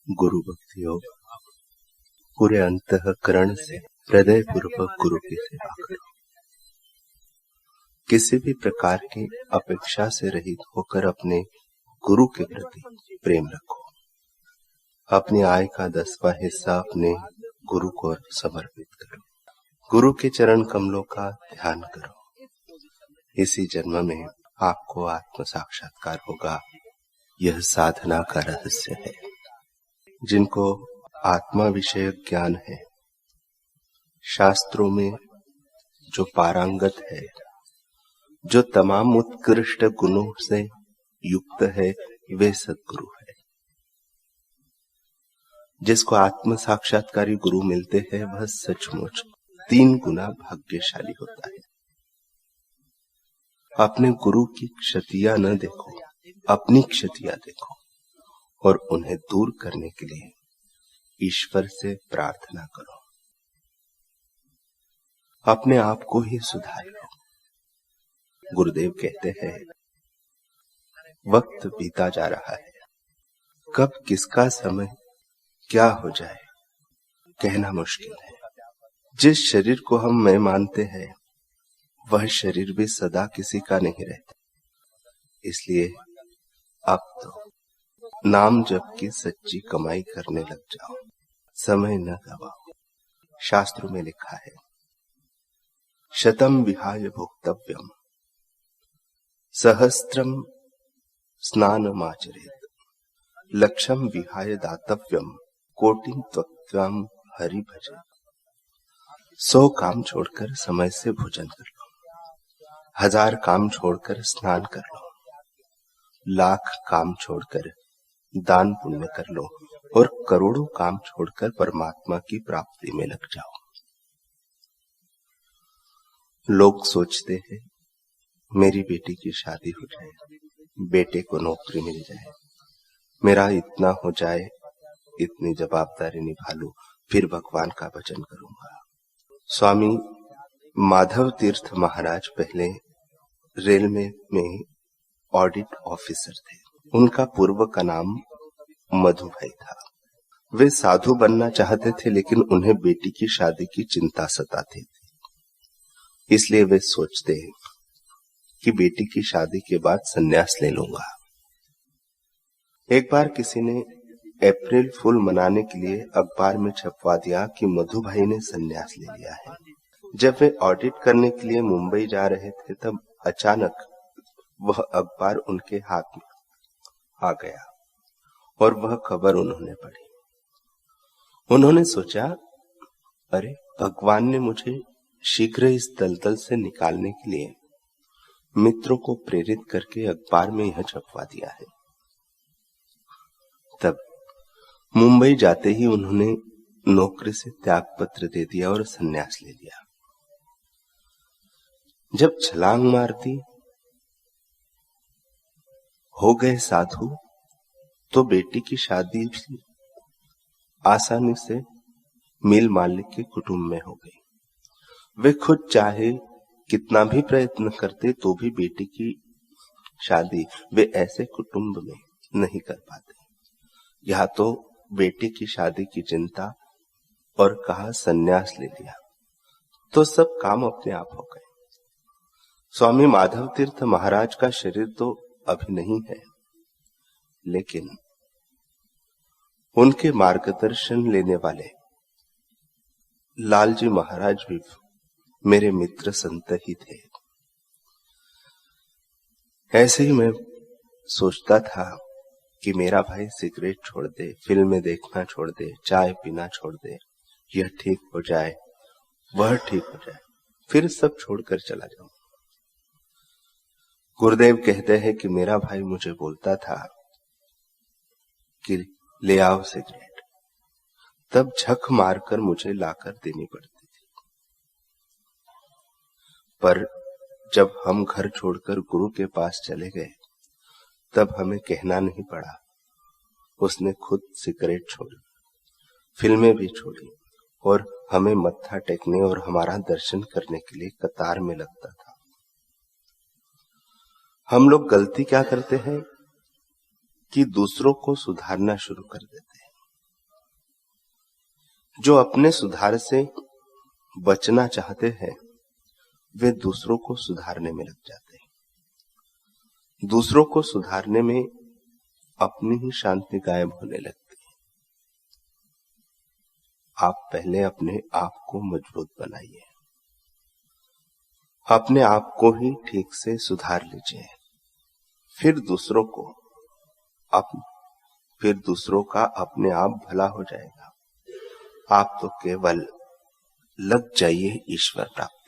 गुरु भक्ति योग। पूरे अंतःकरण से हृदय पूर्वक गुरु की सेवा करो। किसी भी प्रकार की अपेक्षा से रहित होकर अपने गुरु के प्रति प्रेम रखो। अपनी आय का 10वां हिस्सा अपने गुरु को समर्पित करो। गुरु के चरण कमलों का ध्यान करो। इसी जन्म में आपको आत्म साक्षात्कार होगा। यह साधना का रहस्य है। जिनको आत्मा विषय ज्ञान है, शास्त्रों में जो पारंगत है, जो तमाम उत्कृष्ट गुणों से युक्त है, वे सद्गुरु है। जिसको आत्म साक्षात्कारी गुरु मिलते हैं, वह सचमुच 3 गुना भाग्यशाली होता है। अपने गुरु की क्षतियां न देखो, अपनी क्षतियां देखो और उन्हें दूर करने के लिए ईश्वर से प्रार्थना करो। अपने आप को ही सुधार लो। गुरुदेव कहते हैं, वक्त बीता जा रहा है, कब किसका समय क्या हो जाए कहना मुश्किल है। जिस शरीर को हम मैं मानते हैं, वह शरीर भी सदा किसी का नहीं रहता। इसलिए अब तो नाम जप की सच्ची कमाई करने लग जाओ, समय न गवाओ। शास्त्रों में लिखा है, शतम विहाय भोक्तव्यम सहस्त्रम स्नानमाचरेत् लक्षम विहाय दातव्यम कोटिं त्वत्वाम हरि भजे। 100 काम छोड़कर समय से भोजन कर लो, 1000 काम छोड़कर स्नान कर लो, 1,00,000 काम छोड़कर दान पुण्य कर लो और करोड़ों काम छोड़कर परमात्मा की प्राप्ति में लग जाओ। लोग सोचते हैं, मेरी बेटी की शादी हो जाए, बेटे को नौकरी मिल जाए, मेरा इतना हो जाए, इतनी जवाबदारी निभा लूं, फिर भगवान का भजन करूंगा। स्वामी माधव तीर्थ महाराज पहले रेलवे में ऑडिट ऑफिसर थे। उनका पूर्व का नाम मधु भाई था। वे साधु बनना चाहते थे, लेकिन उन्हें बेटी की शादी की चिंता सताती थी। इसलिए वे सोचते हैं कि बेटी की शादी के बाद संन्यास ले लूंगा। एक बार किसी ने अप्रैल फूल मनाने के लिए अखबार में छपवा दिया कि मधु भाई ने संन्यास ले लिया है। जब वे ऑडिट करने के लिए मुंबई जा रहे थे, तब अचानक वह अखबार उनके हाथ में आ गया और वह खबर उन्होंने पढ़ी। उन्होंने सोचा, अरे भगवान ने मुझे शीघ्र इस दलदल से निकालने के लिए मित्रों को प्रेरित करके अखबार में यह छपवा दिया है। तब मुंबई जाते ही उन्होंने नौकरी से त्याग पत्र दे दिया और संन्यास ले लिया। जब छलांग मार दी, हो गए साधु, तो बेटी की शादी आसानी से मिल मालिक के कुटुंब में हो गई। वे खुद चाहे कितना भी प्रयत्न करते तो भी बेटी की शादी वे ऐसे कुटुंब में नहीं कर पाते। यहाँ तो बेटी की शादी की चिंता और कहा संन्यास ले लिया, तो सब काम अपने आप हो गए। स्वामी माधव तीर्थ महाराज का शरीर तो अभी नहीं है, लेकिन उनके मार्गदर्शन लेने वाले लालजी महाराज भी मेरे मित्र संत ही थे। ऐसे ही मैं सोचता था कि मेरा भाई सिगरेट छोड़ दे, फिल्में देखना छोड़ दे, चाय पीना छोड़ दे, यह ठीक हो जाए, वह ठीक हो जाए, फिर सब छोड़कर चला जाऊं। गुरुदेव कहते हैं कि मेरा भाई मुझे बोलता था कि ले आओ सिगरेट, तब झक मारकर मुझे लाकर देनी पड़ती थी। पर जब हम घर छोड़कर गुरु के पास चले गए, तब हमें कहना नहीं पड़ा। उसने खुद सिगरेट छोड़ी, फिल्में भी छोड़ी और हमें मत्था टेकने और हमारा दर्शन करने के लिए कतार में लगता था। हम लोग गलती क्या करते हैं? कि दूसरों को सुधारना शुरू कर देते हैं। जो अपने सुधार से बचना चाहते हैं वे दूसरों को सुधारने में लग जाते हैं। दूसरों को सुधारने में अपनी ही शांति गायब होने लगती है। आप पहले अपने आप को मजबूत बनाइए, अपने आप को ही ठीक से सुधार लीजिए, फिर दूसरों का अपने आप भला हो जाएगा। आप तो केवल लग जाइए ईश्वर प्राप्त